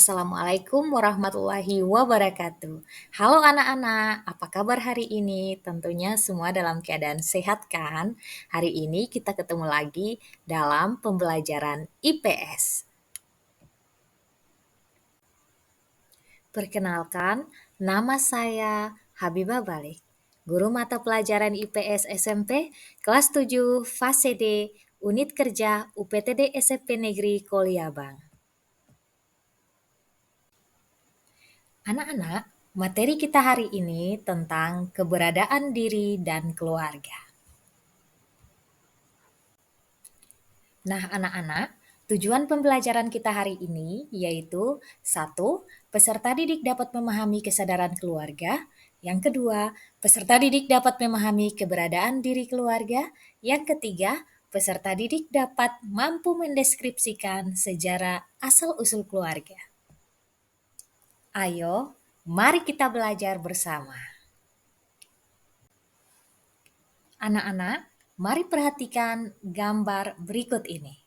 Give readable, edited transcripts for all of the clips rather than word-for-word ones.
Assalamualaikum warahmatullahi wabarakatuh. Halo anak-anak, apa kabar hari ini? Tentunya semua dalam keadaan sehat kan? Hari ini kita ketemu lagi dalam pembelajaran IPS. Perkenalkan, nama saya Habibah Balik, guru mata pelajaran IPS SMP kelas 7 fase D, unit kerja UPTD SMP Negeri Koliabang. Anak-anak, materi kita hari ini tentang keberadaan diri dan keluarga. Nah, anak-anak, tujuan pembelajaran kita hari ini yaitu: satu, peserta didik dapat memahami kesadaran keluarga. Yang kedua, peserta didik dapat memahami keberadaan diri keluarga. Yang ketiga, peserta didik dapat mampu mendeskripsikan sejarah asal-usul keluarga. Ayo, mari kita belajar bersama. Anak-anak, mari perhatikan gambar berikut ini.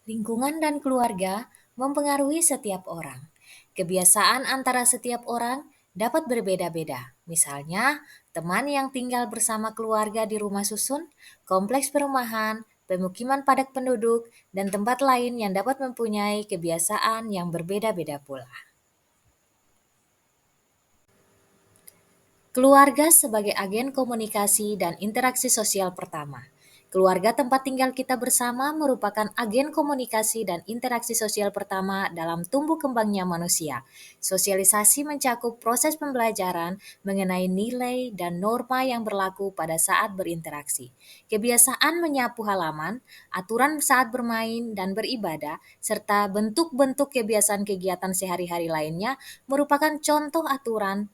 Lingkungan dan keluarga mempengaruhi setiap orang. Kebiasaan antara setiap orang dapat berbeda-beda. Misalnya, teman yang tinggal bersama keluarga di rumah susun, kompleks perumahan, pemukiman padat penduduk, dan tempat lain yang dapat mempunyai kebiasaan yang berbeda-beda pula. Keluarga sebagai agen komunikasi dan interaksi sosial pertama. Keluarga tempat tinggal kita bersama merupakan agen komunikasi dan interaksi sosial pertama dalam tumbuh kembangnya manusia. Sosialisasi mencakup proses pembelajaran mengenai nilai dan norma yang berlaku pada saat berinteraksi. Kebiasaan menyapu halaman, aturan saat bermain dan beribadah, serta bentuk-bentuk kebiasaan kegiatan sehari-hari lainnya merupakan contoh aturan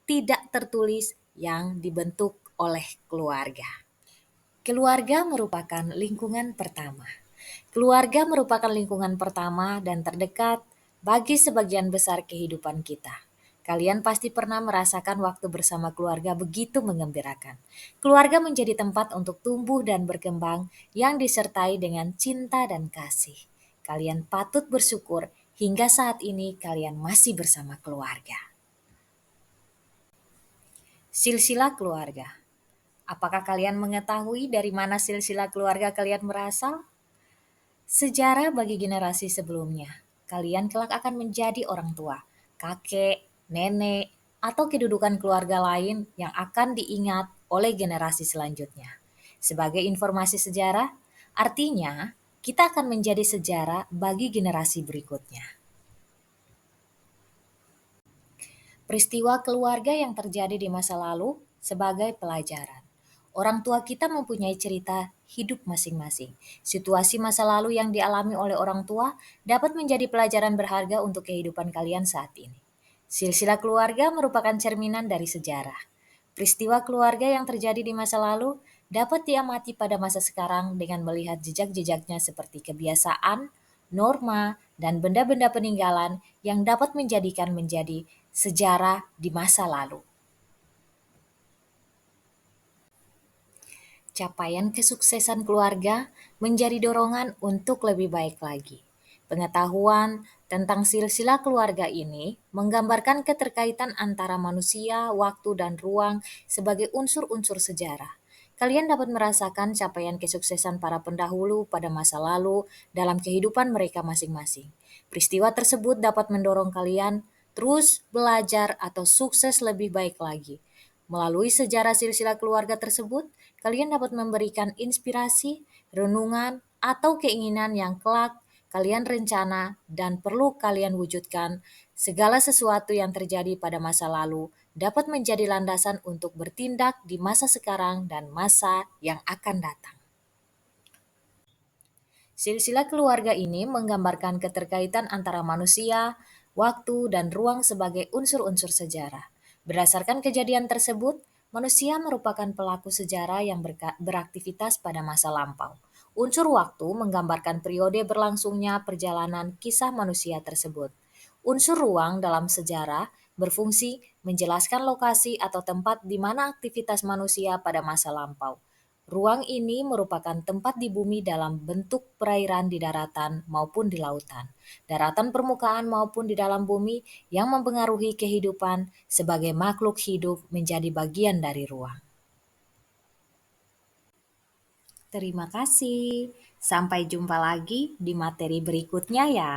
tidak tertulis yang dibentuk oleh keluarga. Keluarga merupakan lingkungan pertama. Keluarga merupakan lingkungan pertama dan terdekat bagi sebagian besar kehidupan kita. Kalian pasti pernah merasakan waktu bersama keluarga begitu mengembirakan. Keluarga menjadi tempat untuk tumbuh dan berkembang yang disertai dengan cinta dan kasih. Kalian patut bersyukur hingga saat ini kalian masih bersama keluarga. Silsilah keluarga. Apakah kalian mengetahui dari mana silsilah keluarga kalian berasal? Sejarah bagi generasi sebelumnya. Kalian kelak akan menjadi orang tua, kakek, nenek, atau kedudukan keluarga lain yang akan diingat oleh generasi selanjutnya. Sebagai informasi sejarah, artinya kita akan menjadi sejarah bagi generasi berikutnya. Peristiwa keluarga yang terjadi di masa lalu sebagai pelajaran. Orang tua kita mempunyai cerita hidup masing-masing. Situasi masa lalu yang dialami oleh orang tua dapat menjadi pelajaran berharga untuk kehidupan kalian saat ini. Silsilah keluarga merupakan cerminan dari sejarah. Peristiwa keluarga yang terjadi di masa lalu dapat diamati pada masa sekarang dengan melihat jejak-jejaknya seperti kebiasaan, norma, dan benda-benda peninggalan yang dapat menjadikan menjadi sejarah di masa lalu. Capaian kesuksesan keluarga menjadi dorongan untuk lebih baik lagi. Pengetahuan tentang silsilah keluarga ini menggambarkan keterkaitan antara manusia, waktu, dan ruang sebagai unsur-unsur sejarah. Kalian dapat merasakan capaian kesuksesan para pendahulu pada masa lalu dalam kehidupan mereka masing-masing. Peristiwa tersebut dapat mendorong kalian terus belajar atau sukses lebih baik lagi. Melalui sejarah silsilah keluarga tersebut, kalian dapat memberikan inspirasi, renungan, atau keinginan yang kelak kalian rencana dan perlu kalian wujudkan. Segala sesuatu yang terjadi pada masa lalu dapat menjadi landasan untuk bertindak di masa sekarang dan masa yang akan datang. Silsilah keluarga ini menggambarkan keterkaitan antara manusia, waktu, dan ruang sebagai unsur-unsur sejarah. Berdasarkan kejadian tersebut, manusia merupakan pelaku sejarah yang beraktivitas pada masa lampau. Unsur waktu menggambarkan periode berlangsungnya perjalanan kisah manusia tersebut. Unsur ruang dalam sejarah berfungsi menjelaskan lokasi atau tempat di mana aktivitas manusia pada masa lampau. Ruang ini merupakan tempat di bumi dalam bentuk perairan di daratan maupun di lautan, daratan permukaan maupun di dalam bumi yang mempengaruhi kehidupan sebagai makhluk hidup menjadi bagian dari ruang. Terima kasih. Sampai jumpa lagi di materi berikutnya ya.